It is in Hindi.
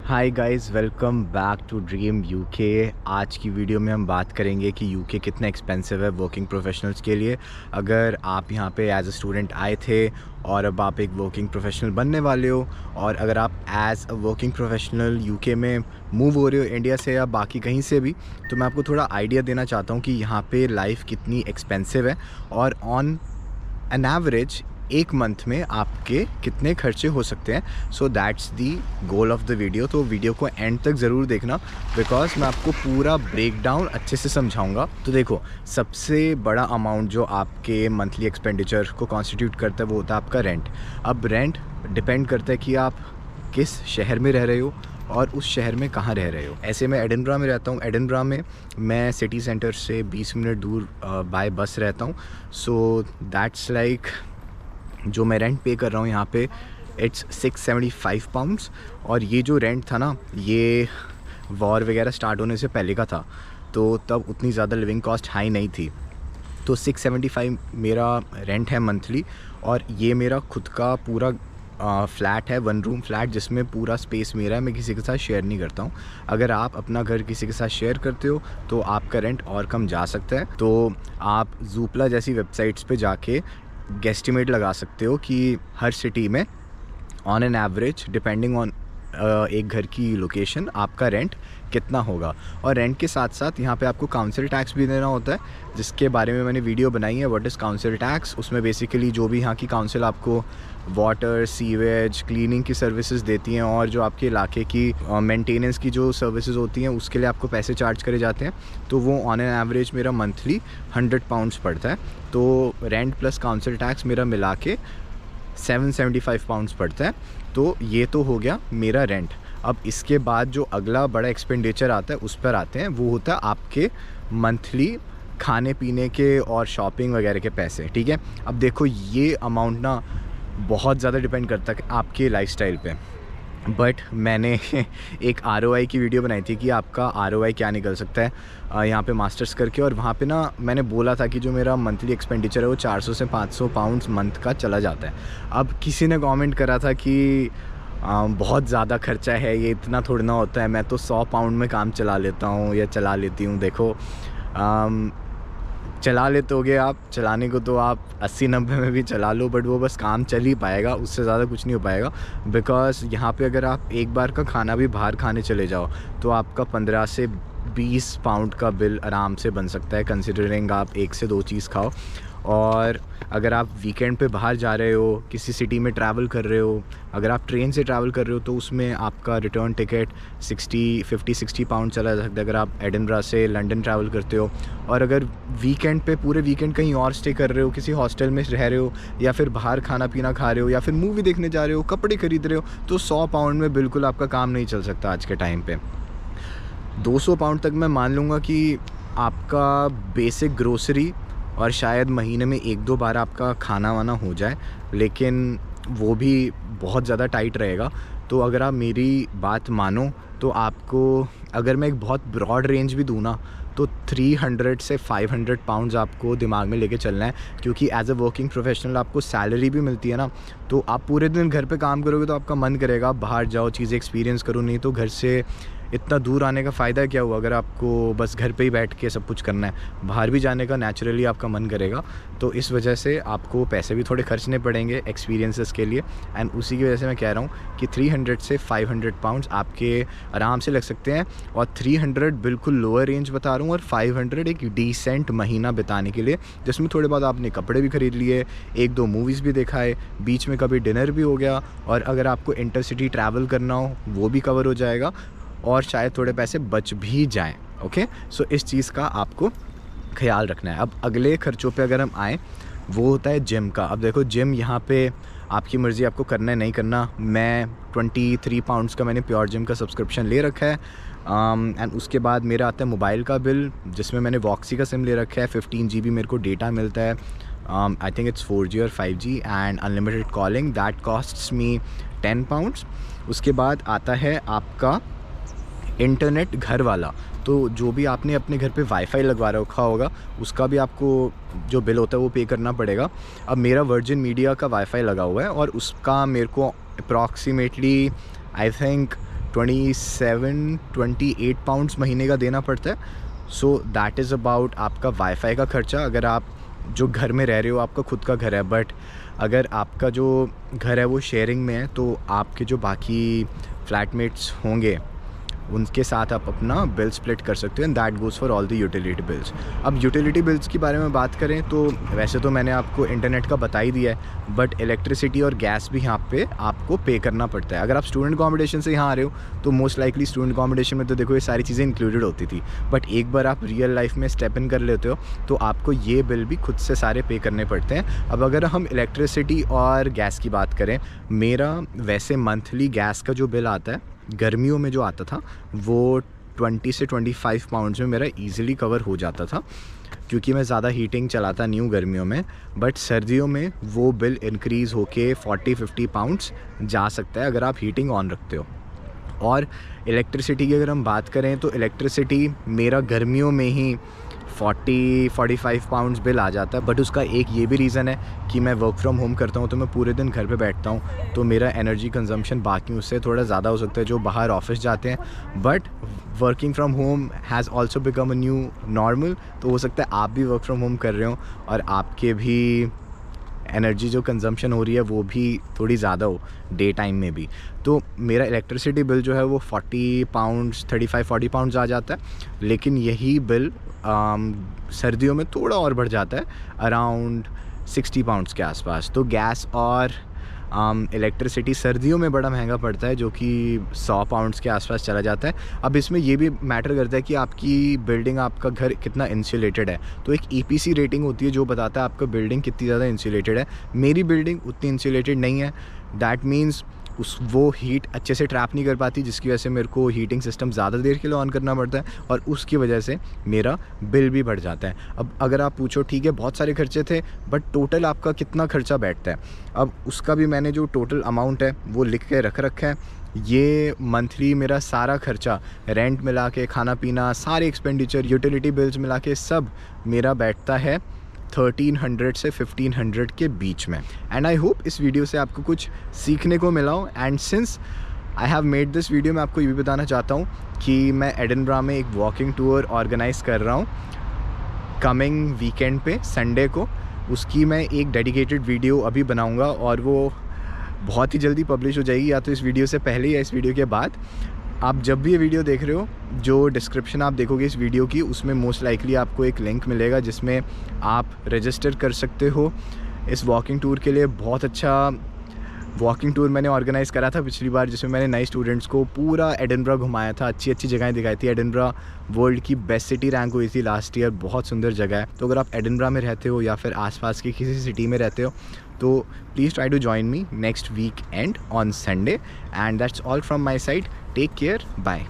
Hi guys, welcome back to dream UK. आज की वीडियो में हम बात करेंगे कि यूके कितना एक्सपेंसिव है वर्किंग प्रोफेशनल्स के लिए। अगर आप यहाँ पे एज अ स्टूडेंट आए थे और अब आप एक वर्किंग प्रोफेशनल बनने वाले हो, और अगर आप as a working professional UK में मूव हो रहे हो इंडिया से या बाकी कहीं से भी, तो मैं आपको थोड़ा आइडिया देना चाहता हूँ कि यहाँ पे लाइफ कितनी एक्सपेंसिव है और ऑन एन एवरेज एक मंथ में आपके कितने खर्चे हो सकते हैं। So that's the goal of the video. तो वीडियो को एंड तक ज़रूर देखना, बिकॉज मैं आपको पूरा ब्रेक डाउन अच्छे से समझाऊंगा। तो देखो, सबसे बड़ा अमाउंट जो आपके मंथली एक्सपेंडिचर को कॉन्स्टिट्यूट करता है वो होता है आपका रेंट। अब रेंट डिपेंड करता है कि आप किस शहर में रह रहे हो और उस शहर में कहाँ रह रहे हो। ऐसे मैं एडिनबरा में रहता हूँ। एडिनबरा में मैं सिटी सेंटर से 20 मिनट दूर बाय बस रहता हूँ। सो दैट्स लाइक जो मैं रेंट पे कर रहा हूँ यहाँ पे, इट्स 675 पाउंड्स। और ये जो रेंट था ना, ये वॉर वगैरह स्टार्ट होने से पहले का था, तो तब उतनी ज़्यादा लिविंग कॉस्ट हाई नहीं थी। तो 675 मेरा रेंट है मंथली। और ये मेरा खुद का पूरा फ्लैट है, 1 रूम फ्लैट, जिसमें पूरा स्पेस मेरा है। मैं किसी के साथ शेयर नहीं करता हूँ। अगर आप अपना घर किसी के साथ शेयर करते हो तो आपका रेंट और कम जा सकता है। तो आप जूपला जैसी वेबसाइट्स पे जाके गेस्टिमेट लगा सकते हो कि हर सिटी में on an average, depending on एक घर की लोकेशन, आपका रेंट कितना होगा। और रेंट के साथ साथ यहाँ पे आपको काउंसिल टैक्स भी देना होता है, जिसके बारे में मैंने वीडियो बनाई है, व्हाट इज़ काउंसिल टैक्स। उसमें बेसिकली जो भी यहाँ की काउंसिल आपको वाटर, सीवेज, क्लीनिंग की सर्विसेज देती हैं, और जो आपके इलाके की मेंटेनेंस की जो सर्विसेज होती हैं, उसके लिए आपको पैसे चार्ज करे जाते हैं। तो वो ऑन एन एवरेज मेरा मंथली 100 पाउंड्स पड़ता है। तो रेंट प्लस काउंसिल टैक्स मेरा मिला के 775 पाउंड्स पड़ता है। तो ये तो हो गया मेरा रेंट। अब इसके बाद जो अगला बड़ा एक्सपेंडिचर आता है उस पर आते हैं, वो होता है आपके मंथली खाने पीने के और शॉपिंग वगैरह के पैसे। ठीक है, अब देखो ये अमाउंट ना बहुत ज़्यादा डिपेंड करता है आपके लाइफस्टाइल पे। बट मैंने एक ROI की वीडियो बनाई थी कि आपका ROI क्या निकल सकता है यहाँ पे मास्टर्स करके। और वहाँ पे ना मैंने बोला था कि जो मेरा मंथली एक्सपेंडिचर है वो 400 से 500 पाउंड्स मंथ का चला जाता है। अब किसी ने कमेंट करा था कि बहुत ज़्यादा खर्चा है, ये इतना थोड़ा ना होता है, मैं तो 100 पाउंड में काम चला लेता हूँ या चला लेती हूँ। देखो, चला लेते होगे आप, चलाने को तो आप 80-90 में भी चला लो, बट वो बस काम चल ही पाएगा, उससे ज़्यादा कुछ नहीं हो पाएगा। बिकॉज़ यहाँ पे अगर आप एक बार का खाना भी बाहर खाने चले जाओ तो आपका 15 से 20 पाउंड का बिल आराम से बन सकता है, कंसिडरिंग आप 1 से 2 चीज़ खाओ। और अगर आप वीकेंड पे बाहर जा रहे हो, किसी सिटी में ट्रैवल कर रहे हो, अगर आप ट्रेन से ट्रैवल कर रहे हो, तो उसमें आपका रिटर्न टिकट 50-60 पाउंड चला जा सकता है, अगर आप एडिनबरा से लंदन ट्रैवल करते हो। और अगर वीकेंड पे पूरे वीकेंड कहीं और स्टे कर रहे हो, किसी हॉस्टल में रह रहे हो, या फिर बाहर खाना पीना खा रहे हो, या फिर मूवी देखने जा रहे हो, कपड़े खरीद रहे हो, तो 100 पाउंड में बिल्कुल आपका काम नहीं चल सकता आज के टाइम पे। 200 पाउंड तक मैं मान लूँगा कि आपका बेसिक ग्रोसरी और शायद महीने में 1-2 बार आपका खाना वाना हो जाए, लेकिन वो भी बहुत ज़्यादा टाइट रहेगा। तो अगर आप मेरी बात मानो तो आपको, अगर मैं एक बहुत ब्रॉड रेंज भी दूँ ना, तो 300 से 500 पाउंड्स आपको दिमाग में लेके चलना है। क्योंकि एज अ वर्किंग प्रोफेशनल आपको सैलरी भी मिलती है ना, तो आप पूरे दिन घर पे काम करोगे तो आपका मन करेगा आप बाहर जाओ, चीज़ें एक्सपीरियंस करो। नहीं तो घर से इतना दूर आने का फ़ायदा क्या हुआ अगर आपको बस घर पे ही बैठ के सब कुछ करना है। बाहर भी जाने का नेचुरली आपका मन करेगा। तो इस वजह से आपको पैसे भी थोड़े खर्चने पड़ेंगे एक्सपीरियंसेस के लिए। एंड उसी की वजह से मैं कह रहा हूँ कि 300 से 500 पाउंड्स आपके आराम से लग सकते हैं। और 300 बिल्कुल लोअर रेंज बता रहा हूँ, और 500 एक डिसेंट महीना बिताने के लिए, जिसमें थोड़े बाद आपने कपड़े भी ख़रीद लिए, 1-2 मूवीज़ भी देखा है, बीच में कभी डिनर भी हो गया, और अगर आपको इंटरसिटी ट्रैवल करना हो वो भी कवर हो जाएगा, और शायद थोड़े पैसे बच भी जाएं। ओके, सो इस चीज़ का आपको ख्याल रखना है। अब अगले खर्चों पे अगर हम आएँ, वो होता है जिम का। अब देखो, जिम यहाँ पे आपकी मर्ज़ी, आपको करना है नहीं करना। मैं 23 पाउंड्स का मैंने प्योर जिम का सब्सक्रिप्शन ले रखा है। एंड उसके बाद मेरा आता है मोबाइल का बिल, जिसमें मैंने वॉक्सी का सिम ले रखा है। 15 GB मेरे को डेटा मिलता है। आई थिंक इट्स 4G और 5G and unlimited calling, that costs me 10 pounds. उसके बाद आता है आपका इंटरनेट घर वाला। तो जो भी आपने अपने घर पे वाईफाई लगवा रखा होगा, उसका भी आपको जो बिल होता है वो पे करना पड़ेगा। अब मेरा वर्जिन मीडिया का वाईफाई लगा हुआ है, और उसका मेरे को अप्रॉक्सीमेटली आई थिंक 27-28 पाउंड्स महीने का देना पड़ता है। सो दैट इज़ अबाउट आपका वाईफाई का खर्चा। अगर आप जो घर में रह रहे हो आपका खुद का घर है, बट अगर आपका जो घर है वो शेयरिंग में है तो आपके जो बाकी फ्लैटमेट्स होंगे उनके साथ आप अपना बिल स्प्लिट कर सकते हो, and that goes for all the utility bills. अब यूटिलिटी बिल्स के बारे में बात करें तो वैसे तो मैंने आपको इंटरनेट का बता ही दिया है, बट इलेक्ट्रिसिटी और गैस भी यहाँ पे आपको पे करना पड़ता है। अगर आप स्टूडेंट अकोमोडेशन से यहाँ आ रहे हो तो मोस्ट लाइकली स्टूडेंट अकोमोडेशन में तो देखो ये सारी चीज़ें इंक्लूडेड होती थी, बट एक बार आप रियल लाइफ में स्टेप इन कर लेते हो तो आपको ये बिल भी खुद से सारे पे करने पड़ते हैं। अब अगर हम इलेक्ट्रिसिटी और गैस की बात करें, मेरा वैसे मंथली गैस का जो बिल आता है गर्मियों में जो आता था वो 20 से 25 पाउंड्स में मेरा इजीली कवर हो जाता था, क्योंकि मैं ज़्यादा हीटिंग चलाता नहीं हूँ गर्मियों में। बट सर्दियों में वो बिल इंक्रीज़ होके 40-50 पाउंड्स जा सकता है अगर आप हीटिंग ऑन रखते हो। और इलेक्ट्रिसिटी की अगर हम बात करें तो इलेक्ट्रिसिटी मेरा गर्मियों में ही 40-45 पाउंड्स बिल आ जाता है। बट उसका एक ये भी रीज़न है कि मैं वर्क फ्रॉम होम करता हूँ तो मैं पूरे दिन घर पे बैठता हूँ, तो मेरा एनर्जी कंजम्पशन बाकी उससे थोड़ा ज़्यादा हो सकता है जो बाहर ऑफिस जाते हैं। But working from home has also become a new normal, तो हो सकता है आप भी वर्क फ्रॉम होम कर रहे हो और आपके भी एनर्जी जो कंजम्पशन हो रही है वो भी थोड़ी ज़्यादा हो डे टाइम में भी। तो मेरा इलेक्ट्रिसिटी बिल जो है वो 40 पाउंड्स 35-40 पाउंड्स आ जाता है, लेकिन यही बिल सर्दियों में थोड़ा और बढ़ जाता है अराउंड 60 पाउंड्स के आसपास। तो गैस और इलेक्ट्रिसिटी सर्दियों में बड़ा महंगा पड़ता है, जो कि 100 पाउंड्स के आसपास चला जाता है। अब इसमें ये भी मैटर करता है कि आपकी बिल्डिंग, आपका घर कितना इंसुलेटेड है। तो एक EPC रेटिंग होती है जो बताता है आपका बिल्डिंग कितनी ज़्यादा इंसुलेटेड है। मेरी बिल्डिंग उतनी इंसुलेटेड नहीं है, दैट मीन्स वो हीट अच्छे से ट्रैप नहीं कर पाती, जिसकी वजह से मेरे को हीटिंग सिस्टम ज़्यादा देर के लिए ऑन करना पड़ता है और उसकी वजह से मेरा बिल भी बढ़ जाता है। अब अगर आप पूछो ठीक है बहुत सारे खर्चे थे, बट टोटल आपका कितना खर्चा बैठता है, अब उसका भी मैंने जो टोटल अमाउंट है वो लिख के रख रखा है। ये मंथली मेरा सारा खर्चा, रेंट मिला के, खाना पीना, सारे एक्सपेंडिचर, यूटिलिटी बिल्स मिला के सब मेरा बैठता है 1300 से 1500 के बीच में। एंड आई होप इस वीडियो से आपको कुछ सीखने को मिला हो। And since I have made this video, मैं आपको ये भी बताना चाहता हूँ कि मैं एडिनबरा में एक वॉकिंग टूर ऑर्गेनाइज़ कर रहा हूँ कमिंग वीकेंड पे, संडे को। उसकी मैं एक डेडिकेटेड वीडियो अभी बनाऊँगा और वो बहुत ही जल्दी पब्लिश हो जाएगी, या तो इस वीडियो से पहले या इस वीडियो के बाद। आप जब भी ये वीडियो देख रहे हो, जो डिस्क्रिप्शन आप देखोगे इस वीडियो की, उसमें मोस्ट लाइकली आपको एक लिंक मिलेगा जिसमें आप रजिस्टर कर सकते हो इस वॉकिंग टूर के लिए। बहुत अच्छा वॉकिंग टूर मैंने ऑर्गेनाइज़ करा था पिछली बार, जिसमें मैंने नए स्टूडेंट्स को पूरा एडिनबरा घुमाया था, अच्छी अच्छी जगहें दिखाई थी। एडिनबरा वर्ल्ड की बेस्ट सिटी रैंक हुई थी लास्ट ईयर, बहुत सुंदर जगह है। तो अगर आप एडिनबरा में रहते हो या फिर आसपास की किसी सिटी में रहते हो तो please try to join me next weekend on Sunday. And that's all from my side. Take care, bye.